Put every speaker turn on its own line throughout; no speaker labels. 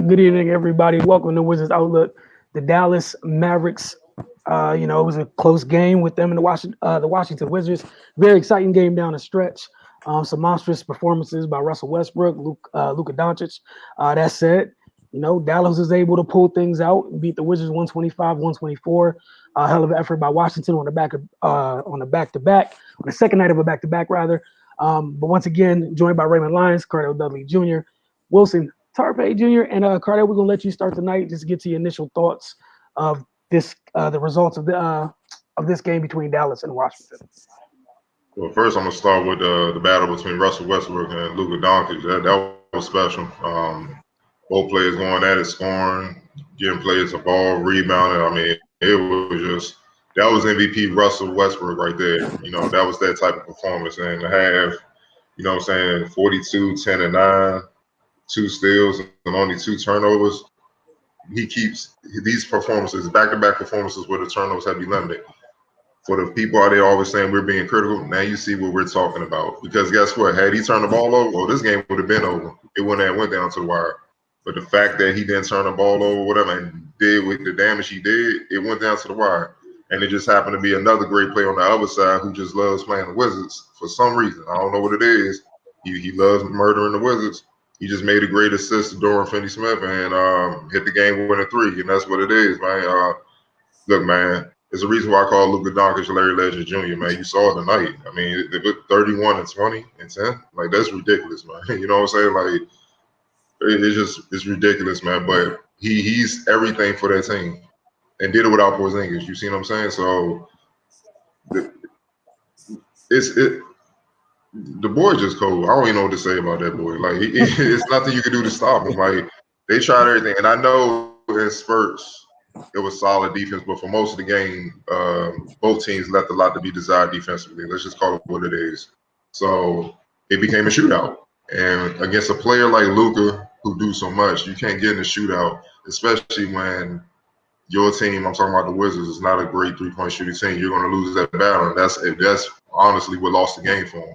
Good evening, everybody. Welcome to Wizards Outlook. The Dallas Mavericks. It was a close game with them and the Washington Wizards. Very exciting game down the stretch. Some monstrous performances by Russell Westbrook, Luka Doncic. That said, Dallas was able to pull things out and beat the Wizards 125-124. A hell of an effort by Washington on the back-to-back, on the second night of a back-to-back rather. But once again, joined by Raymond Lyons, Cardell Dudley Jr., Wilson Tarpey Jr. and Cardell, we're gonna let you start tonight. Just get to your initial thoughts of the results of this game between Dallas and Washington.
Well, first I'm gonna start with the battle between Russell Westbrook and Luka Doncic. That was special. Both players going at it, scoring, giving players the ball, rebounding. I mean, that was MVP Russell Westbrook right there. That was that type of performance. And to have, 42, 10, and 9, 2 steals and only 2 turnovers. He keeps these performances, back-to-back performances where the turnovers have been limited. For the people out there always saying we're being critical, now you see what we're talking about. Because guess what? Had he turned the ball over, this game would have been over. It wouldn't have went down to the wire. But the fact that he didn't turn the ball over, whatever, and did with the damage he did, it went down to the wire. And it just happened to be another great player on the other side who just loves playing the Wizards for some reason. I don't know what it is. He loves murdering the Wizards. He just made a great assist to Dorian Finney-Smith and hit the game-winning 3, and that's what it is, man. Look, man, there's a reason why I call Luka Doncic Larry Legend Jr., man. You saw it tonight. I mean, they put 31 and 20 and 10. Like, that's ridiculous, man. You know what I'm saying? Like, it's ridiculous, man. But he's everything for that team and did it without Porzingis. You see what I'm saying? So the boy just cold. I don't even know what to say about that boy. Like, it's nothing you can do to stop him. Like, they tried everything. And I know in spurts it was solid defense, but for most of the game, both teams left a lot to be desired defensively. Let's just call it what it is. So it became a shootout. And against a player like Luka, who do so much, you can't get in a shootout, especially when your team, I'm talking about the Wizards, is not a great three-point shooting team. You're going to lose that battle. And that's honestly what lost the game for them.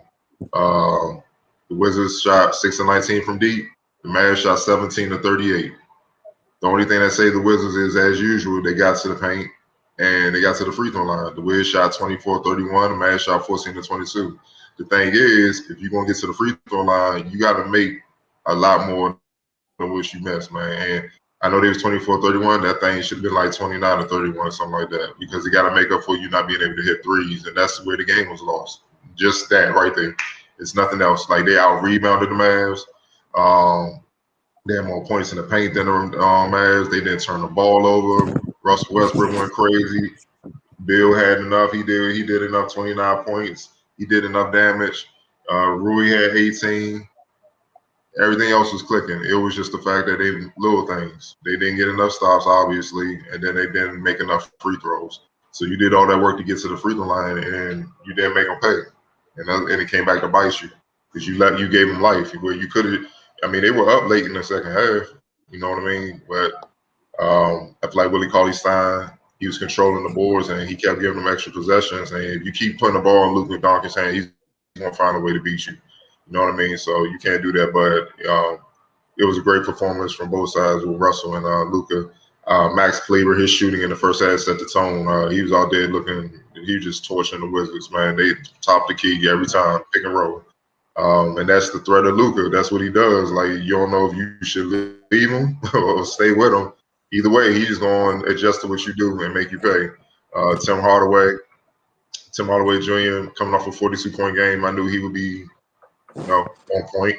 The Wizards shot 6 of 19 from deep. The Mavs shot 17 of 38. The only thing that saved the Wizards is, as usual, they got to the paint and they got to the free throw line. The Wiz shot 24 31. The Mavs shot 14 to 22. The thing is, if you're going to get to the free throw line, you got to make a lot more than what you missed, man. And I know they was 24 31. That thing should have been like 29 to 31 or something like that, because they got to make up for you not being able to hit threes. And that's where the game was lost. Just that right there. It's nothing else. Like, they out-rebounded the Mavs. They had more points in the paint than the Mavs. They didn't turn the ball over. Russell Westbrook went crazy. Bill had enough. He did enough, 29 points. He did enough damage. Rui had 18. Everything else was clicking. It was just the fact that they little things. They didn't get enough stops, obviously, and then they didn't make enough free throws. So you did all that work to get to the free throw line, and you didn't make them pay. And it came back to bite you, because you gave them life where you could have. I mean, they were up late in the second half. You know what I mean? But I feel like Willie Cauley-Stein, he was controlling the boards, and he kept giving them extra possessions. And if you keep putting the ball in Luka Doncic's hand, he's going to find a way to beat you. You know what I mean? So you can't do that. But it was a great performance from both sides with Russell and Luka. Max Kleber, his shooting in the first half set the tone. He was out there he was just torching the Wizards, man. They topped the key every time, pick and roll. And that's the threat of Luka. That's what he does. Like, you don't know if you should leave him or stay with him. Either way, he's going to adjust to what you do and make you pay. Tim Hardaway Jr., coming off a 42-point game, I knew he would be, on point,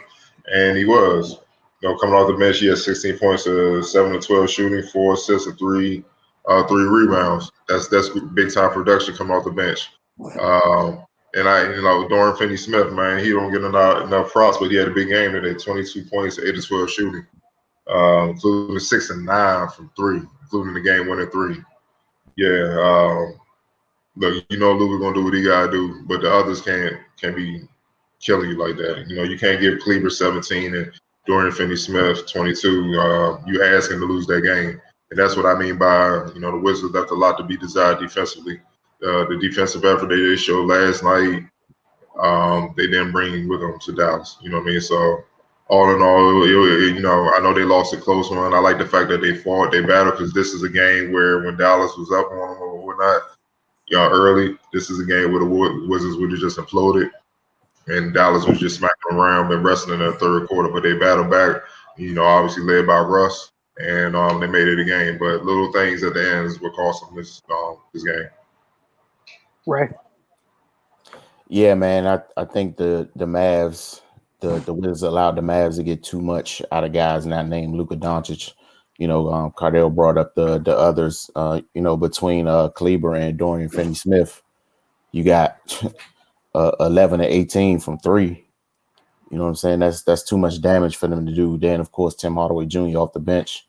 and he was. Coming off the bench, he had 16 points, 7 of 12 shooting, 4 assists, and 3 rebounds. That's big time production coming off the bench. And Dorian Finney-Smith, man, he don't get enough props, but he had a big game today. 22 points, 8 of 12 shooting, including 6 and 9 from 3, including the game-winning 3. Yeah, look, Luka gonna do what he gotta do, but the others can't be killing you like that. You can't give Kleber 17 and Dorian Finney-Smith 22. You asking to lose that game, and that's what I mean by the Wizards left a lot to be desired defensively. The defensive effort they showed last night, they didn't bring with them to Dallas. You know what I mean? So all in all, I know they lost a close one. I like the fact that they fought, they battled, because this is a game where when Dallas was up on them or whatnot, early, this is a game where the Wizards would have just imploded, and Dallas was just smacking them around and wrestling in the third quarter. But they battled back, obviously led by Russ, and they made it a game. But little things at the end is what cost them this game.
Right.
Yeah, man. I think the Mavs, the Wizards allowed the Mavs to get too much out of guys not named Luka Doncic. Cardell brought up the others. Between Kleber and Dorian Finney-Smith, you got 11 to 18 from three. You know what I'm saying? That's too much damage for them to do. Then of course Tim Hardaway Jr. off the bench.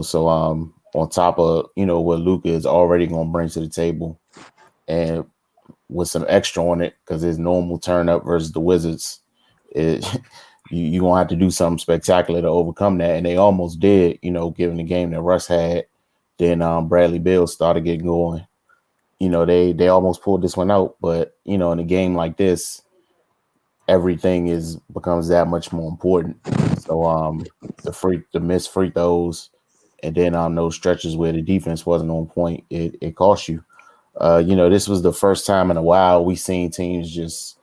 So on top of what Luka is already going to bring to the table, and with some extra on it because his normal turn up versus the Wizards, it, you gonna have to do something spectacular to overcome that, and they almost did. Given the game that Russ had, then Bradley Beal started getting going. They almost pulled this one out, but in a game like this, everything becomes that much more important. So the missed free throws, and then those stretches where the defense wasn't on point, it cost you. This was the first time in a while we seen teams just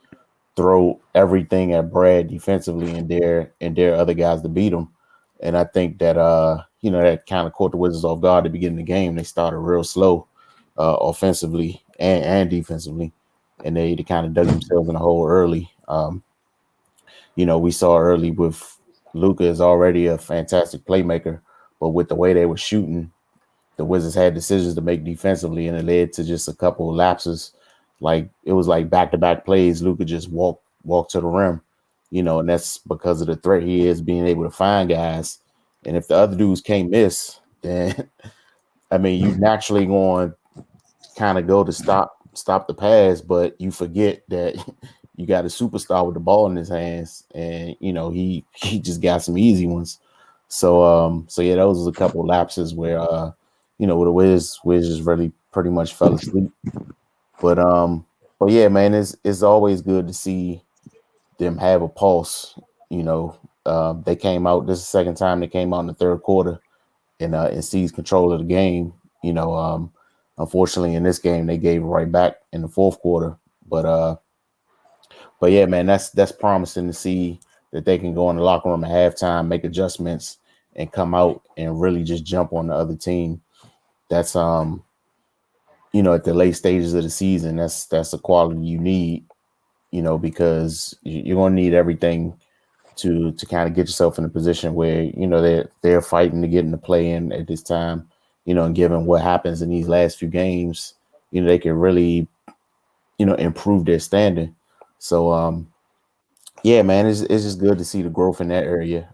throw everything at Brad defensively and dare other guys to beat them. And I think that that kind of caught the Wizards off guard at the beginning of the game. They started real slow offensively and defensively, and they kind of dug themselves in a hole early. We saw early with Luka is already a fantastic playmaker, but with the way they were shooting, the Wizards had decisions to make defensively, and it led to just a couple of lapses. Like it was like back-to-back plays. Luka just walked to the rim, and that's because of the threat he is being able to find guys. And if the other dudes can't miss, then I mean, you naturally going kind of go to stop the pass, but you forget that you got a superstar with the ball in his hands, and he just got some easy ones. So yeah, those was a couple of lapses where where the Wiz just really pretty much fell asleep. But yeah, man, it's always good to see them have a pulse. They came out. This is the second time they came out in the third quarter and seized control of the game. Unfortunately, in this game they gave it right back in the fourth quarter. But yeah, man, that's promising to see that they can go in the locker room at halftime, make adjustments, and come out and really just jump on the other team. That's at the late stages of the season, that's a quality you need, because you're gonna need everything to kind of get yourself in a position where they're fighting to get in the play in at this time, and given what happens in these last few games, they can really improve their standing. So yeah, man, it's just good to see the growth in that area.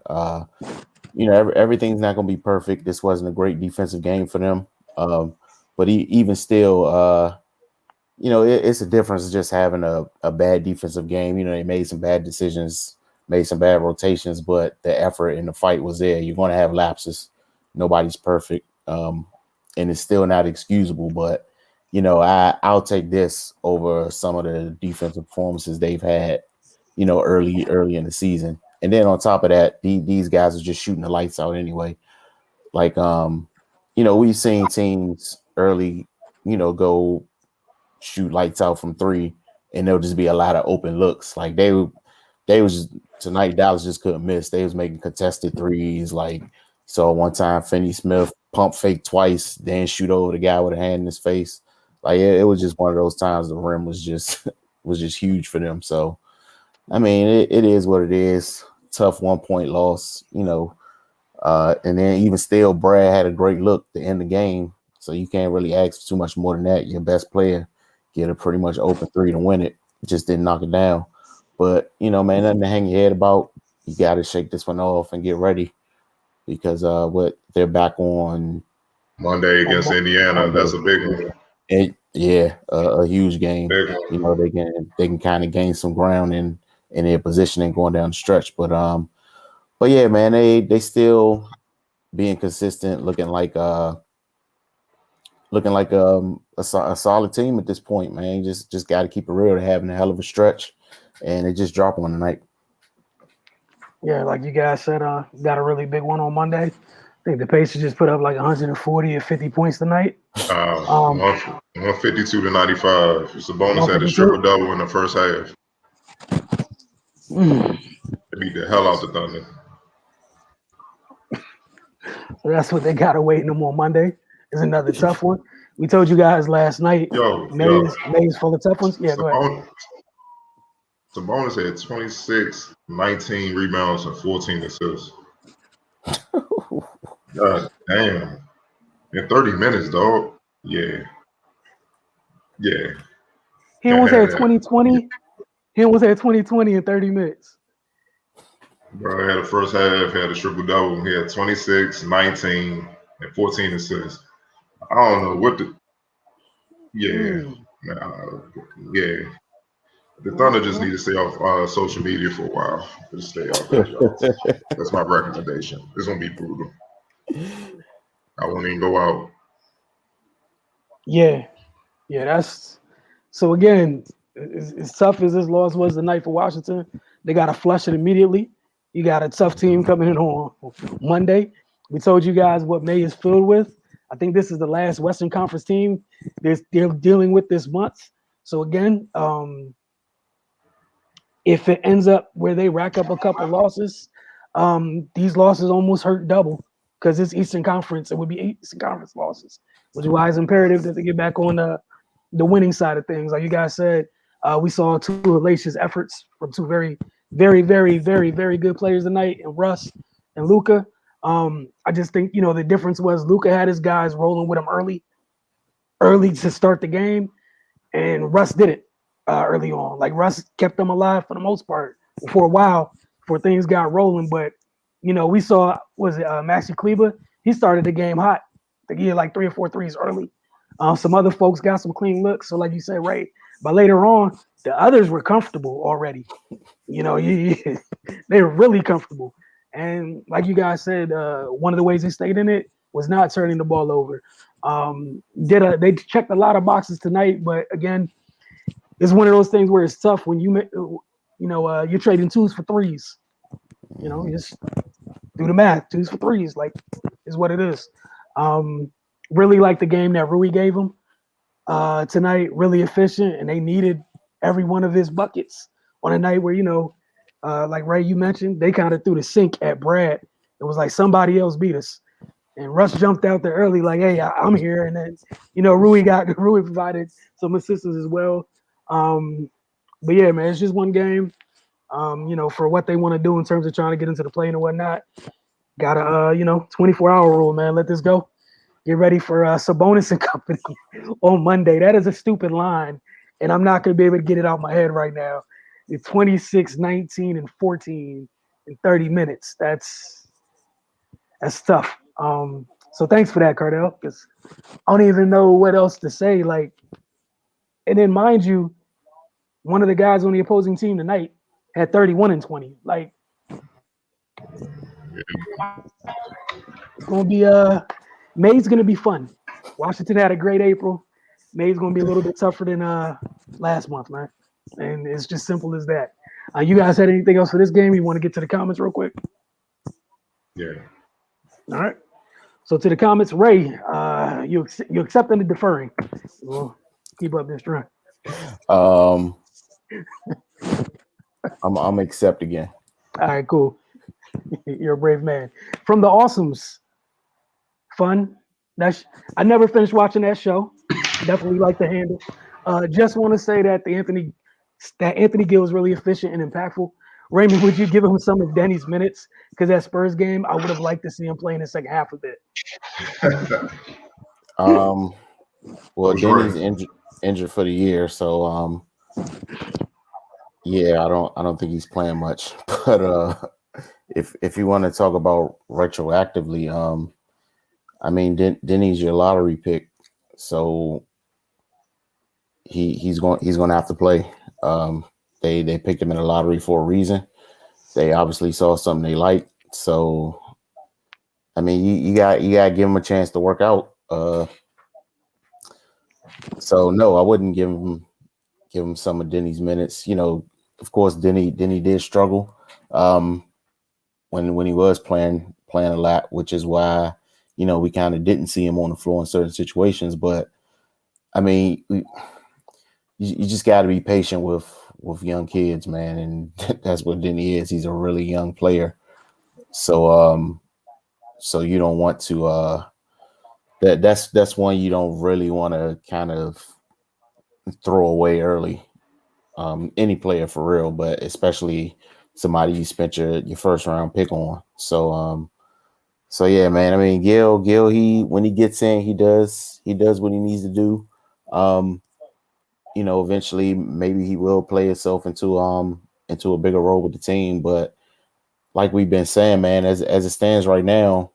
Everything's not going to be perfect. This wasn't a great defensive game for them. But even still, it's a difference just having a bad defensive game. They made some bad decisions, made some bad rotations, but the effort and the fight was there. You're going to have lapses. Nobody's perfect. And it's still not excusable, but I'll take this over some of the defensive performances they've had, early in the season. And then on top of that, these guys are just shooting the lights out anyway. Like, we've seen teams early, go shoot lights out from three, and there'll just be a lot of open looks. Like they was tonight, Dallas just couldn't miss. They was making contested threes. Like, so one time Finney Smith pump fake twice, then shoot over the guy with a hand in his face. Like it was just one of those times the rim was just was just huge for them. So I mean, it is what it is. Tough 1 point loss, and then even still, Brad had a great look to end the game. So you can't really ask for too much more than that. Your best player get a pretty much open three to win it. Just didn't knock it down. But man, nothing to hang your head about. You got to shake this one off and get ready because what they're back on
Monday against Indiana. That's a big one.
A huge game.
Big one.
They can kind of gain some ground in their positioning going down the stretch. But yeah, man, they still being consistent, looking like a solid team at this point, man. Just got to keep it real. They're having a hell of a stretch, and they just dropped one tonight.
Yeah, like you guys said, got a really big one on Monday. I think the Pacers just put up like 140 or 50 points tonight.
152 to 95. Sabonis had a
152.
triple double in the first half.
Mm.
They beat the hell out the Thunder.
So that's what they got awaiting them on Monday. Is another tough one. We told you guys last night.
Yo,
May is full of tough ones. Yeah, go ahead.
Sabonis had 26, 19 rebounds, and 14 assists. God damn. In 30 minutes, dog. Yeah. Yeah.
He
Can't
almost
have
had
that.
2020. He almost had 2020 in 30 minutes.
Bro, had the first half, had a triple double. He had 26, 19, and 14 assists. I don't know what the. Yeah.
Mm.
Nah, yeah. The Thunder just need
Well,
to stay off social media for a while. Just stay off that, y'all. That's my recommendation. It's gonna be brutal. I won't even go out.
yeah, yeah. That's so again. As tough as this loss was the night for Washington, they got to flush it immediately. You got a tough team coming in on Monday. We told you guys what May is filled with. I think this is the last Western Conference team they're dealing with this month. So again, if it ends up where they rack up a couple losses, these losses almost hurt double because it's Eastern Conference. It would be Eastern Conference losses, which is why it's imperative that they get back on the winning side of things. Like you guys said, we saw two hellacious efforts from two very, very, very, very, very good players tonight, and Russ and Luca. I just think the difference was Luca had his guys rolling with him early to start the game, and Russ didn't early on. Like Russ kept them alive for the most part for a while before things got rolling. But we saw was it Maxi Kleber? He started the game hot. I think he had like 3 or 4 threes early. Some other folks got some clean looks. So like you said, right. But later on, the others were comfortable already. They were really comfortable. And like you guys said, one of the ways they stayed in it was not turning the ball over. They checked a lot of boxes tonight, but again, it's one of those things where it's tough when you're trading twos for threes. You just do the math. Twos for threes, like, is what it is. Really like the game that Rui gave them tonight. Really efficient, and they needed every one of his buckets on a night where like Ray, you mentioned, they kind of threw the sink at Brad. It was like somebody else beat us. And Russ jumped out there early, like, "Hey, I'm here." And then, Rui provided some assistance as well. But yeah, man, it's just one game. For what they want to do in terms of trying to get into the play and whatnot. Got a 24-hour rule, man. Let this go. Get ready for Sabonis and company on Monday. That is a stupid line, and I'm not going to be able to get it out my head right now. It's 26, 19, and 14 in 30 minutes. That's tough. So thanks for that, Cardell, because I don't even know what else to say. Like, and then mind you, one of the guys on the opposing team tonight had 31 and 20. Like, it's gonna be May's gonna be fun. Washington had a great April. May's gonna be a little bit tougher than last month, man. And it's just simple as that. You guys had anything else for this game? You want to get to the comments real quick?
Yeah.
All right. So to the comments, Ray, you accepting the deferring? Well, keep up this trend.
I'm accept again.
All right, cool. You're a brave man. From the Awesomes, fun. I never finished watching that show. Definitely like the handle. Just want to say that Anthony Gill was really efficient and impactful. Raymond, would you give him some of Denny's minutes? Because that Spurs game, I would have liked to see him play in the second half of it.
Well,
Sure.
Denny's injured for the year, so yeah, I don't think he's playing much. But if you want to talk about retroactively, I mean, Denny's your lottery pick, so he's going to have to play. They picked him in the lottery for a reason. They obviously saw something they liked, so I mean, you got to give him a chance to work out. So no, I wouldn't give him some of Denny's minutes. Of course, Denny did struggle. when he was playing a lot, which is why we kind of didn't see him on the floor in certain situations. But I mean, you just got to be patient with young kids, man, and that's what Denny is. He's a really young player, so you don't want to that's one you don't really want to kind of throw away early. Any player for real, but especially somebody you spent your first round pick on. So yeah, man. I mean, Gil, he when he gets in, he does what he needs to do. Um, eventually maybe he will play himself into a bigger role with the team. But like we've been saying, man, as it stands right now,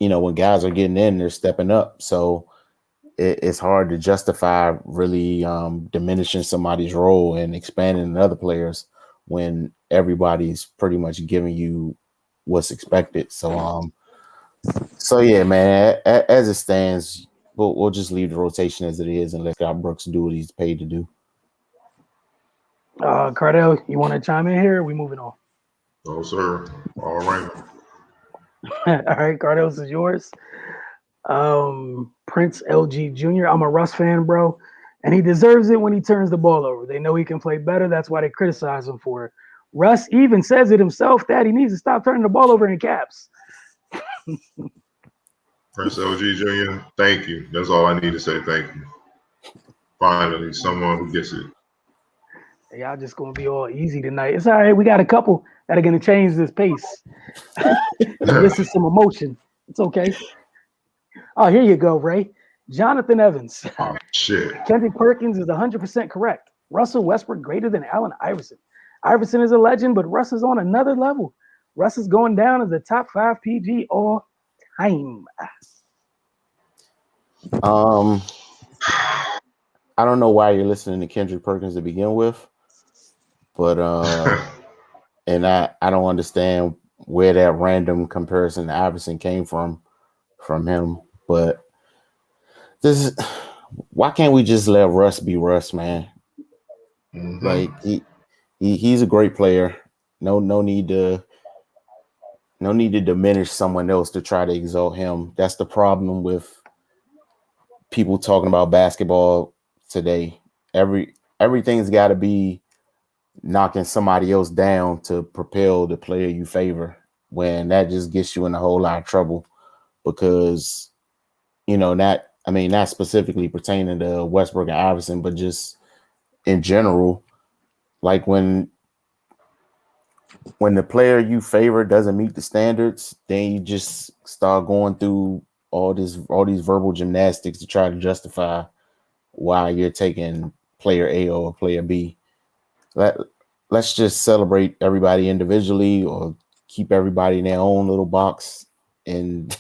when guys are getting in, they're stepping up. So it's hard to justify really diminishing somebody's role and expanding other players when everybody's pretty much giving you what's expected. So yeah, man. As it stands, we'll just leave the rotation as it is and let Scott Brooks do what he's paid to do.
Cardell, you want to chime in here? Or we moving on.
No, sir. All right.
All right, Cardell, this is yours. Prince LG Jr. I'm a Russ fan, bro, and he deserves it when he turns the ball over. They know he can play better. That's why they criticize him for it. Russ even says it himself that he needs to stop turning the ball over in caps.
Prince LG Jr., thank you. That's all I need to say. Thank you. Finally, someone who gets it.
Y'all just gonna be all easy tonight. It's all right. We got a couple that are gonna change this pace. This is some emotion. It's okay. Oh, here you go, Ray. Jonathan Evans.
Oh, shit.
Kendrick Perkins is 100% correct. Russell Westbrook greater than Allen Iverson. Iverson is a legend, but Russ is on another level. Russ is going down as the top 5 PG all time.
I don't know why you're listening to Kendrick Perkins to begin with, but and I don't understand where that random comparison to Iverson came from him. But this is why can't we just let Russ be Russ, man?
Mm-hmm.
Like he's a great player. No need to diminish someone else to try to exalt him. That's the problem with people talking about basketball today. Everything's got to be knocking somebody else down to propel the player you favor, when that just gets you in a whole lot of trouble, because not specifically pertaining to Westbrook and Iverson, but just in general, like when the player you favor doesn't meet the standards, then you just start going through all these verbal gymnastics to try to justify why you're taking player A or player B. Let's just celebrate everybody individually, or keep everybody in their own little box, and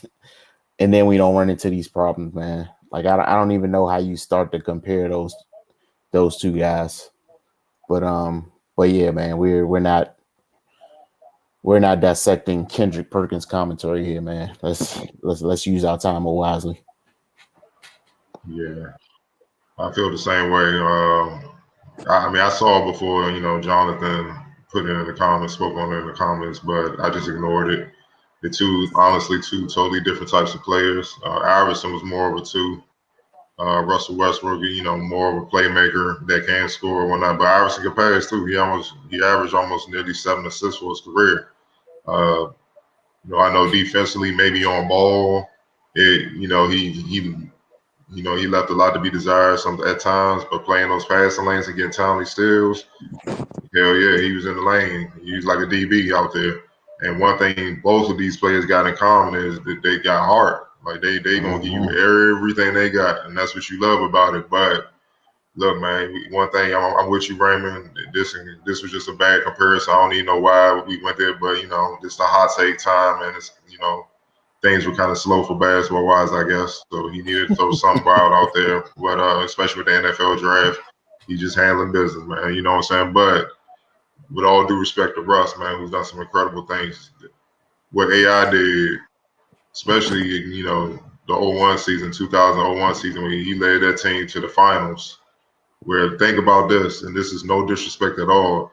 and then we don't run into these problems, man. Like I don't even know how you start to compare those two guys. But yeah, man, we're not dissecting Kendrick Perkins commentary here, man. Let's use our time more wisely.
Yeah, I feel the same way. I saw before, Jonathan put it in the comments, spoke on it in the comments, but I just ignored it. Honestly, two totally different types of players. Iverson was more of a two. Russell Westbrook, more of a playmaker that can score and whatnot. But Iverson can pass too. He averaged almost nearly 7 assists for his career. I know defensively, maybe on ball, he left a lot to be desired at times, but playing those passing lanes and getting timely steals, hell yeah, he was in the lane. He was like a DB out there. And one thing both of these players got in common is that they got heart. Like they gonna give you everything they got, and that's what you love about it. But look, man, one thing I'm with you, Raymond. This was just a bad comparison. I don't even know why we went there, but it's a hot take time, and it's things were kind of slow for basketball wise, I guess. So he needed to throw something wild out there. But especially with the NFL draft, he just handling business, man. You know what I'm saying? But with all due respect to Russ, man, who's done some incredible things. What AI did, especially the 01 season, 2001 season, when he led that team to the finals. Where think about this, and this is no disrespect at all.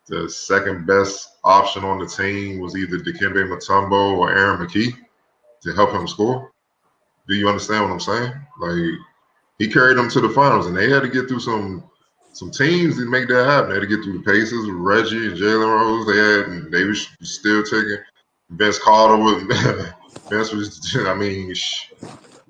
the second best option on the team was either Dikembe Mutombo or Aaron McKee to help him score. Do you understand what I'm saying? Like he carried them to the finals, and they had to get through some teams to make that happen. They had to get through the Pacers with Reggie and Jalen Rose. They was still taking Vince Carter with Vince was. I mean,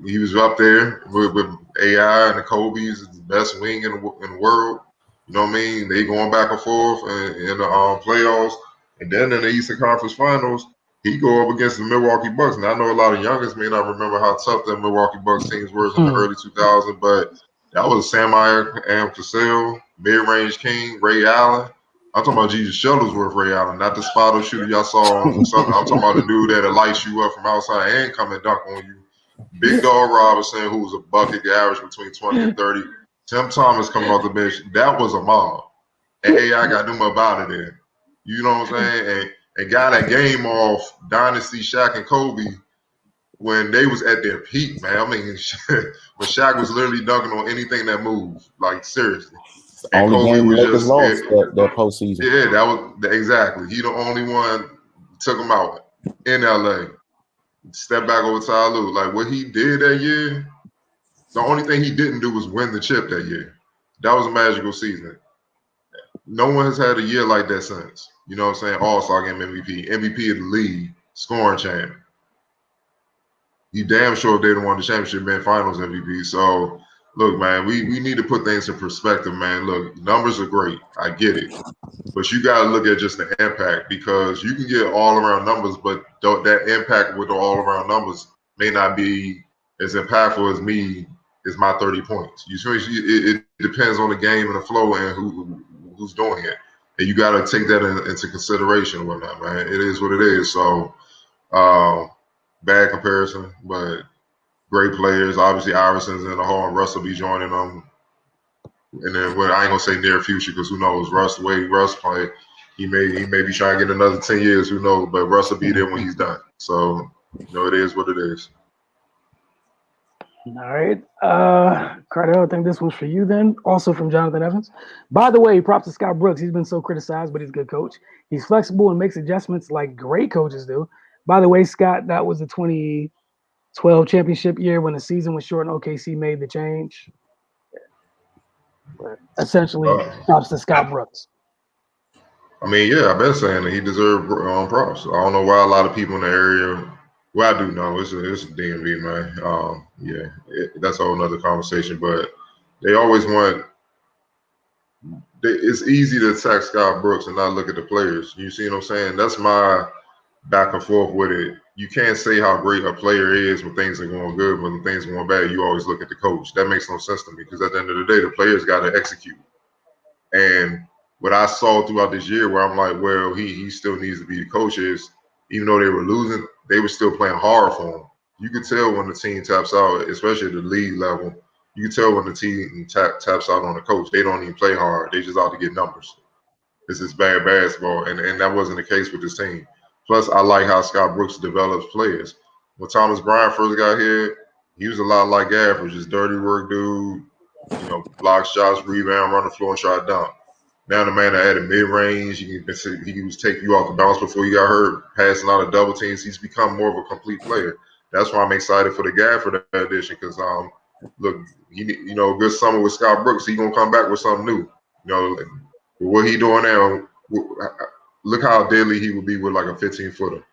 he was up there with AI and the Kobe's the best wing in the world. You know what I mean? They going back and forth in the playoffs, and then in the Eastern Conference Finals, he go up against the Milwaukee Bucks. And I know a lot of youngest may not remember how tough that Milwaukee Bucks teams was in the early 2000s, but that was Sam Cassell, mid-range king, Ray Allen. I'm talking about Jesus Shuttlesworth, Ray Allen, not the spotto shooter y'all saw from Southern. I'm talking about the dude that'll light you up from outside and come and dunk on you. Big Dog Robinson, who was a bucket average between 20 and 30. Tim Thomas coming off the bench. That was a mob. And AI got them up out of there. You know what I'm saying? And got that game off Dynasty Shaq and Kobe when they was at their peak, man. I mean, when Shaq was literally dunking on anything that moved, like seriously. And
Only
Kobe
game the
was
Lakers
just
lost that postseason.
Yeah, that was exactly. He the only one took him out in LA. Step back over Ty Lue. Like what he did that year, the only thing he didn't do was win the chip that year. That was a magical season. No one has had a year like that since. You know what I'm saying? All-Star game MVP, MVP of the league, scoring champ. You damn sure if they didn't won the championship, been finals MVP. So look, man, we need to put things in perspective, man. Look, numbers are great. I get it. But you got to look at just the impact because you can get all around numbers, but that impact with the all around numbers may not be as impactful as my 30 points. It depends on the game and the flow and who's doing it. And you got to take that into consideration and whatnot, man. It is what it is. So, bad comparison, but great players. Obviously, Iverson's in the hall and Russ will be joining them. And then I ain't gonna say near future because who knows? The way Russ play, he may be trying to get another 10 years, who knows? But Russ will be there when he's done. So, it is what it is.
All right. Cardell, I think this was for you then. Also from Jonathan Evans. By the way, props to Scott Brooks. He's been so criticized, but he's a good coach. He's flexible and makes adjustments like great coaches do. By the way, Scott, that was the 2012 championship year when the season was short and OKC made the change. But essentially, props to Scott Brooks.
I mean, yeah, I've been saying that he deserved props. I don't know why a lot of people in the area. Well, I do know it's a DMV, man. That's a whole nother conversation. But they always want. It's easy to attack Scott Brooks and not look at the players. You see what I'm saying? That's my back and forth with it. You can't say how great a player is when things are going good. When things are going bad, you always look at the coach. That makes no sense to me because at the end of the day, the players got to execute. And what I saw throughout this year where I'm like, well, he still needs to be the coach is, even though they were losing, they were still playing hard for him. You can tell when the team taps out, especially at the league level, you can tell when the team taps out on the coach. They don't even play hard. They just out to get numbers. This is bad basketball, and that wasn't the case with this team. Plus, I like how Scott Brooks develops players. When Thomas Bryant first got here, he was a lot like average, just dirty work dude, block shots, rebound, run the floor, and try to dunk. Now the man that had a mid-range, he was taking you off the bounce before you got hurt, passing out of double teams. He's become more of a complete player. That's why I'm excited for the guy for that addition because, look, good summer with Scott Brooks. He's going to come back with something new. What he doing now, look how deadly he would be with like a 15-footer,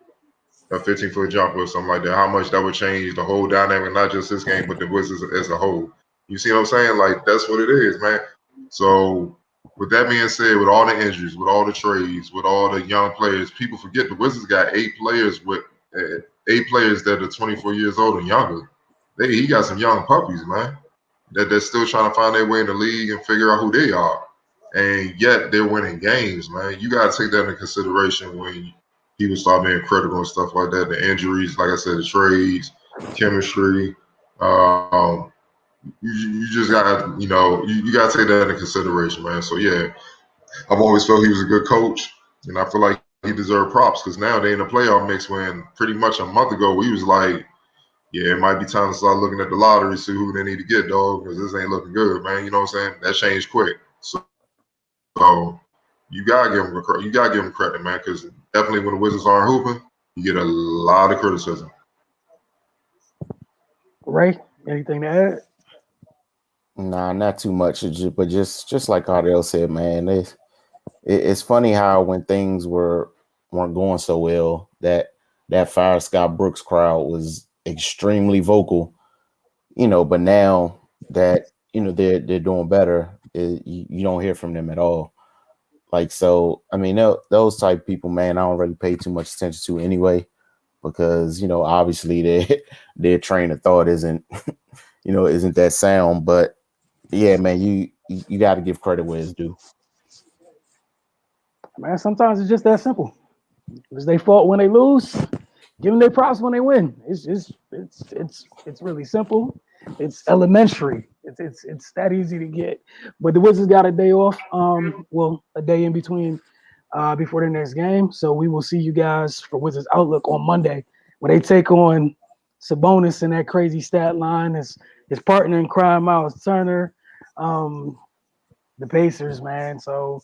a 15-foot jumper or something like that. How much that would change the whole dynamic, not just this game, but the Wizards as a whole. You see what I'm saying? Like, that's what it is, man. So, with that being said, with all the injuries, with all the trades, with all the young players, people forget the Wizards got 8 players that are 24 years old and younger. He got some young puppies, man, they're still trying to find their way in the league and figure out who they are. And yet they're winning games, man. You got to take that into consideration when people start being critical and stuff like that. The injuries, like I said, the trades, chemistry. You just got to, you got to take that into consideration, man. So, yeah, I've always felt he was a good coach, and I feel like he deserved props because now they're in the playoff mix when pretty much a month ago we was like, yeah, it might be time to start looking at the lottery, see who they need to get, dog, because this ain't looking good, man. You know what I'm saying? That changed quick. So you gotta give him credit, man, because definitely when the Wizards aren't hooping, you get a lot of criticism.
Ray, anything to add?
Nah, not too much, but just like Cardell said, man, it's funny how when things weren't going so well, that Fire Scott Brooks crowd was extremely vocal, but now that they're doing better, you don't hear from them at all. Like, so I mean, those type people, man, I don't really pay too much attention to anyway, because obviously their train of thought isn't that sound. But yeah, man, you got to give credit where it's due.
Man, sometimes it's just that simple. It's they fault when they lose. Give them their props when they win. It's really simple. It's elementary. It's that easy to get. But the Wizards got a day off. Well, a day in between before the next game. So we will see you guys for Wizards Outlook on Monday when they take on Sabonis and that crazy stat line. His partner in crime, Miles Turner. Um, the Pacers, man. So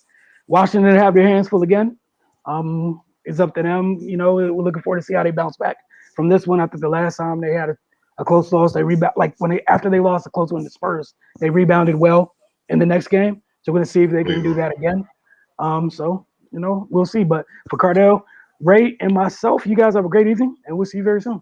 Washington have their hands full again. It's up to them. We're looking forward to see how they bounce back from this one. After the last time they had a close loss, they rebound like after they lost a close one to Spurs, they rebounded well in the next game. So we're gonna see if they can do that again. So we'll see. But for Cardell, Ray, and myself, you guys have a great evening, and we'll see you very soon.